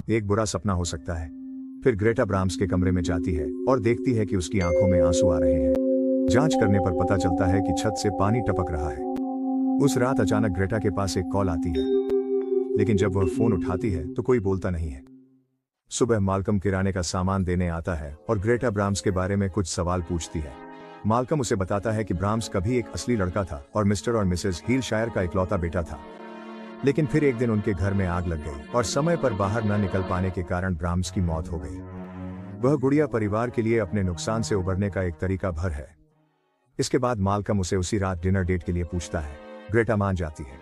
एक बुरा सपना हो सकता है। फिर ग्रेटा ब्राह्म्स के कमरे में जाती है और देखती है कि उसकी आंखों में आंसू आ रहे हैं। जांच करने पर पता चलता है कि छत से पानी टपक रहा है। उस रात अचानक ग्रेटा के पास एक कॉल आती है, लेकिन जब वह फोन उठाती है तो कोई बोलता नहीं है। सुबह माल्कम किराने का सामान देने आता है और ग्रेटा ब्राह्म्स के बारे में कुछ सवाल पूछती है। माल्कम उसे बताता है कि ब्राह्म्स कभी एक असली लड़का था और मिस्टर और मिसेस हीलशायर का इकलौता बेटा था। लेकिन फिर एक दिन उनके घर में आग लग गई और समय पर बाहर न निकल पाने के कारण ब्राह्म्स की मौत हो गई। वह गुड़िया परिवार के लिए अपने नुकसान से उबरने का एक तरीका भर है। इसके बाद माल्कम उसे उसी रात डिनर डेट के लिए पूछता है। ग्रेटा मान जाती है।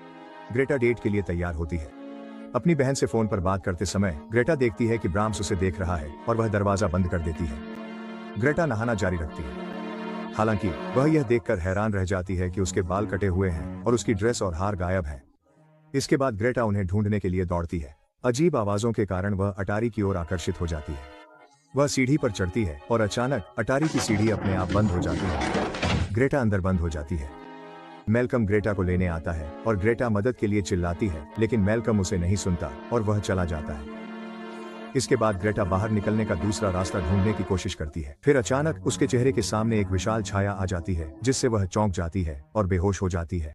ग्रेटा डेट के लिए तैयार होती है। अपनी बहन से फोन पर बात करते समय ग्रेटा देखती है कि ब्राह्म्स उसे देख रहा है और वह दरवाजा बंद कर देती है। ग्रेटा नहाना जारी रखती है। हालांकि वह यह देखकर हैरान रह जाती है कि उसके बाल कटे हुए हैं और उसकी ड्रेस और हार गायब है। इसके बाद ग्रेटा उन्हें ढूंढने के लिए दौड़ती है। अजीब आवाजों के कारण वह अटारी की ओर आकर्षित हो जाती है। वह सीढ़ी पर चढ़ती है और अचानक अटारी की सीढ़ी अपने आप बंद हो जाती है। ग्रेटा अंदर बंद हो जाती है। मैल्कम ग्रेटा को लेने आता है और ग्रेटा मदद के लिए चिल्लाती है, लेकिन मैल्कम उसे नहीं सुनता और वह चला जाता है। इसके बाद ग्रेटा बाहर निकलने का दूसरा रास्ता ढूंढने की कोशिश करती है। फिर अचानक उसके चेहरे के सामने एक विशाल छाया आ जाती है, जिससे वह चौंक जाती है और बेहोश हो जाती है।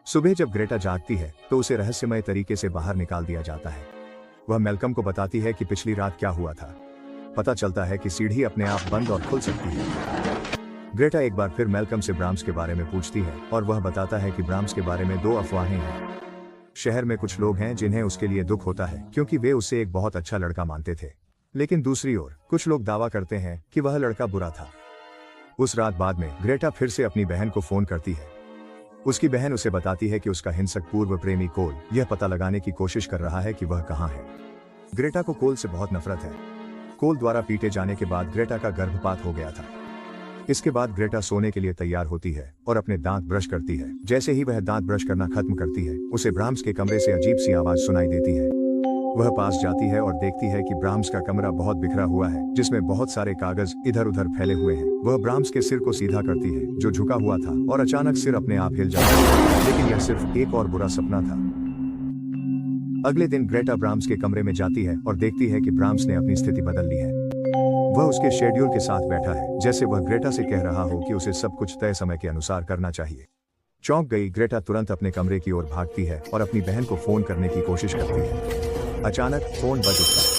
सुबह जब ग्रेटा जागती है तो उसे रहस्यमय तरीके से बाहर निकाल दिया जाता है। वह मैल्कम को बताती है कि पिछली रात क्या हुआ था। पता चलता है कि सीढ़ी अपने आप बंद और खुल सकती है। ग्रेटा एक बार फिर मैल्कम से ब्राह्म्स के बारे में पूछती है और वह बताता है कि ब्राह्म्स के बारे में 2 अफवाहें हैं। शहर में कुछ लोग हैं जिन्हें उसके लिए दुख होता है क्योंकि वे उसे एक बहुत अच्छा लड़का मानते थे, लेकिन दूसरी ओर कुछ लोग दावा करते हैं कि वह लड़का बुरा था। उस रात बाद में ग्रेटा फिर से अपनी बहन को फोन करती है। उसकी बहन उसे बताती है कि उसका हिंसक पूर्व प्रेमी कोल यह पता लगाने की कोशिश कर रहा है कि वह कहाँ है। ग्रेटा को कोल से बहुत नफरत है। कोल द्वारा पीटे जाने के बाद ग्रेटा का गर्भपात हो गया था। इसके बाद ग्रेटा सोने के लिए तैयार होती है और अपने दांत ब्रश करती है। जैसे ही वह दांत ब्रश करना खत्म करती है, उसे ब्राह्म्स के कमरे से अजीब सी आवाज सुनाई देती है। वह पास जाती है और देखती है कि ब्राह्म्स का कमरा बहुत बिखरा हुआ है, जिसमें बहुत सारे कागज इधर उधर फैले हुए हैं। वह ब्राह्म्स के सिर को सीधा करती है, जो झुका हुआ था, और अचानक सिर अपने आप हिल जाता है। लेकिन यह सिर्फ एक और बुरा सपना था। अगले दिन ग्रेटा ब्राह्म्स के कमरे में जाती है और देखती है कि ब्राह्म्स ने अपनी स्थिति बदल ली है। वह उसके शेड्यूल के साथ बैठा है, जैसे वह ग्रेटा से कह रहा हो कि उसे सब कुछ तय समय के अनुसार करना चाहिए। चौंक गई ग्रेटा तुरंत अपने कमरे की ओर भागती है और अपनी बहन को फोन करने की कोशिश करती है। अचानक फोन बज उठता है।